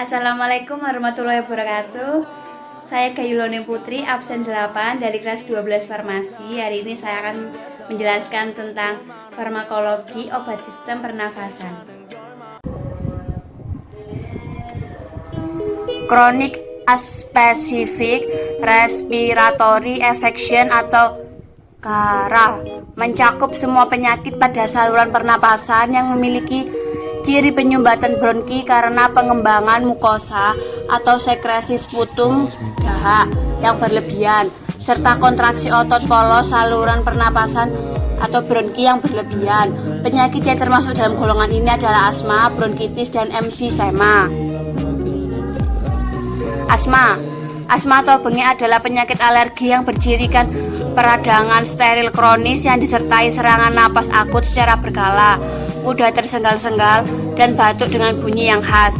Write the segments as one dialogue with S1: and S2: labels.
S1: Assalamualaikum warahmatullahi wabarakatuh. Saya Gayuloni Putri, absen 8 dari kelas 12 farmasi. Hari ini saya akan menjelaskan tentang farmakologi obat sistem pernafasan. Chronic Aspecific Respiratory Infection atau KARA mencakup semua penyakit pada saluran pernapasan yang memiliki ciri penyumbatan bronki karena pengembangan mukosa atau sekresi sputum dahak yang berlebihan serta kontraksi otot polos saluran pernapasan atau bronki yang berlebihan. Penyakit yang termasuk dalam golongan ini adalah asma, bronkitis, dan emfisema. Asma atau bengek adalah penyakit alergi yang bercirikan peradangan steril kronis yang disertai serangan napas akut secara berkala, mudah tersengal-sengal, dan batuk dengan bunyi yang khas.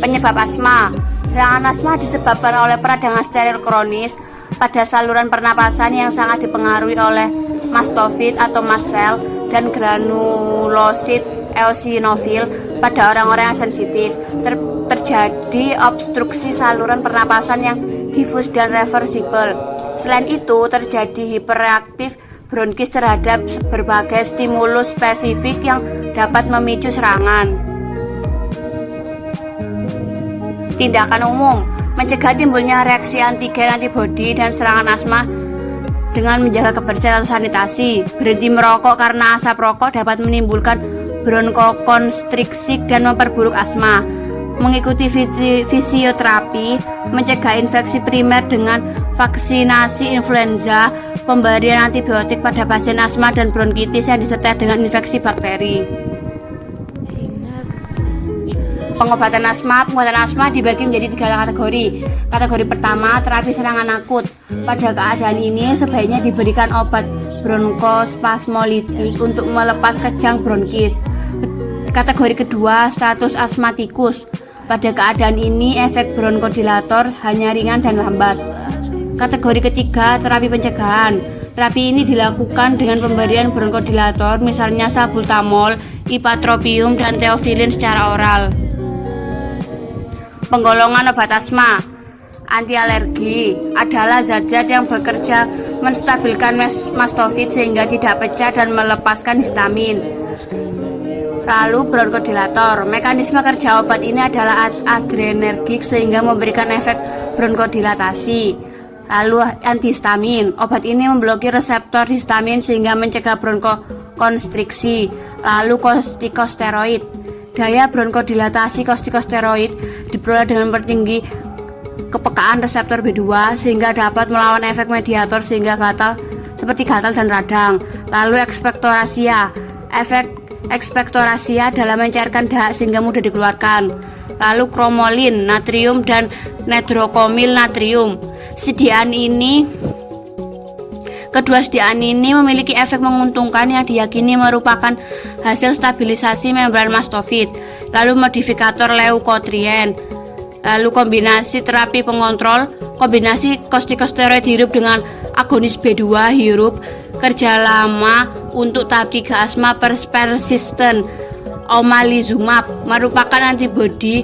S1: Penyebab asma. Serangan asma disebabkan oleh peradangan steril kronis pada saluran pernapasan yang sangat dipengaruhi oleh mastofit atau mast cell dan granulosit eosinofil pada orang-orang yang sensitif. Terjadi obstruksi saluran pernapasan yang difus dan reversibel. Selain itu, terjadi hiperreaktif bronkis terhadap berbagai stimulus spesifik yang dapat memicu serangan. Tindakan umum: mencegah timbulnya reaksi antigen, antibodi, dan serangan asma dengan menjaga kebersihan atau sanitasi. Berhenti merokok karena asap rokok dapat menimbulkan bronkokonstriksi dan memperburuk asma. Mengikuti fisioterapi, mencegah infeksi primer dengan vaksinasi influenza, pemberian antibiotik pada pasien asma dan bronkitis yang disertai dengan infeksi bakteri. Pengobatan asma dibagi menjadi 3 kategori. Kategori pertama, terapi serangan akut. Pada keadaan ini sebaiknya diberikan obat bronkospasmolitik untuk melepas kejang bronkis. Kategori kedua, status asmatikus. Pada keadaan ini efek bronkodilator hanya ringan dan lambat. Kategori ketiga, terapi pencegahan. Terapi ini dilakukan dengan pemberian bronkodilator, misalnya salbutamol, ipratropium, dan teofilin secara oral. Penggolongan obat asma. Antialergi adalah zat-zat yang bekerja menstabilkan mastofit sehingga tidak pecah dan melepaskan histamin. Lalu bronkodilator. Mekanisme kerja obat ini adalah adrenergik sehingga memberikan efek bronkodilatasi. Lalu antihistamin. Obat ini memblokir reseptor histamin sehingga mencegah bronkokonstriksi. Lalu kortikosteroid. Daya bronkodilatasi kortikosteroid diperoleh dengan mempertinggi kepekaan reseptor B2 sehingga dapat melawan efek mediator sehingga gatal seperti gatal dan radang. Lalu ekspektorasia. Efek ekspektorasia adalah mencairkan dahak sehingga mudah dikeluarkan. Lalu kromolin, natrium, dan nedrokomil natrium. Kedua sediaan ini memiliki efek menguntungkan yang diyakini merupakan hasil stabilisasi membran mastofit. Lalu modifikator leukotrien. Lalu kombinasi terapi pengontrol. Kombinasi kortikosteroid hirup dengan agonis B2 hirup kerja lama untuk tahap 3 asma persisten. Omalizumab merupakan antibodi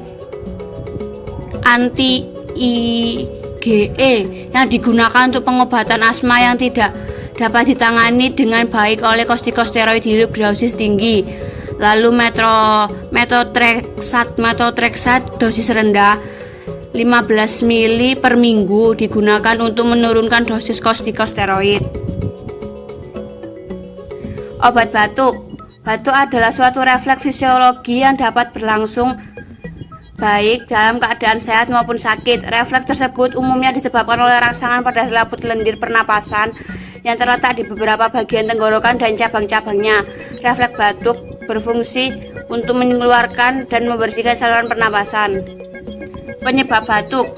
S1: anti-IgE yang digunakan untuk pengobatan asma yang tidak dapat ditangani dengan baik oleh kortikosteroid hirup dosis tinggi. Lalu metotrexat dosis rendah 15 ml per minggu digunakan untuk menurunkan dosis kortikosteroid. Obat batuk. Batuk adalah suatu refleks fisiologi yang dapat berlangsung baik dalam keadaan sehat maupun sakit. Refleks tersebut umumnya disebabkan oleh rangsangan pada selaput lendir pernapasan yang terletak di beberapa bagian tenggorokan dan cabang-cabangnya. Refleks batuk berfungsi untuk mengeluarkan dan membersihkan saluran pernapasan. Penyebab batuk.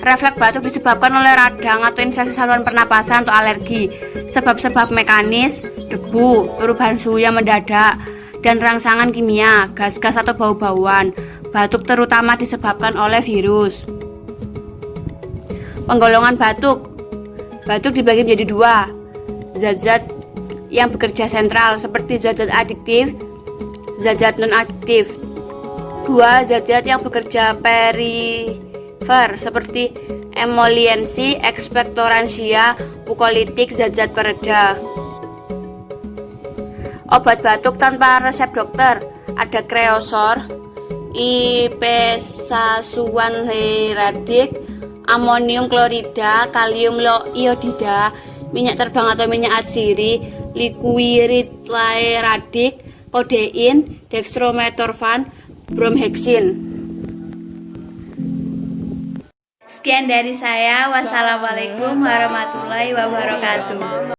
S1: Refleks batuk disebabkan oleh radang atau infeksi saluran pernapasan atau alergi. Sebab-sebab mekanis: debu, perubahan suhu yang mendadak, dan rangsangan kimia, gas-gas atau bau-bauan. Batuk terutama disebabkan oleh virus. Penggolongan batuk. Batuk dibagi menjadi 2. Zat-zat yang bekerja sentral seperti zat-zat adiktif zat-zat non-aktif. 2. Zat-zat yang bekerja perifer seperti emoliensi, ekspektoransia, mukolitik, zat-zat pereda. Obat batuk tanpa resep dokter ada Creosor, Ipesasuan-heradik, amonium klorida, kalium iodida, minyak terbang atau minyak atsiri, liquiritradik, kodein, dextrometorphan, bromhexin. Sekian dari saya. Wassalamualaikum warahmatullahi wabarakatuh.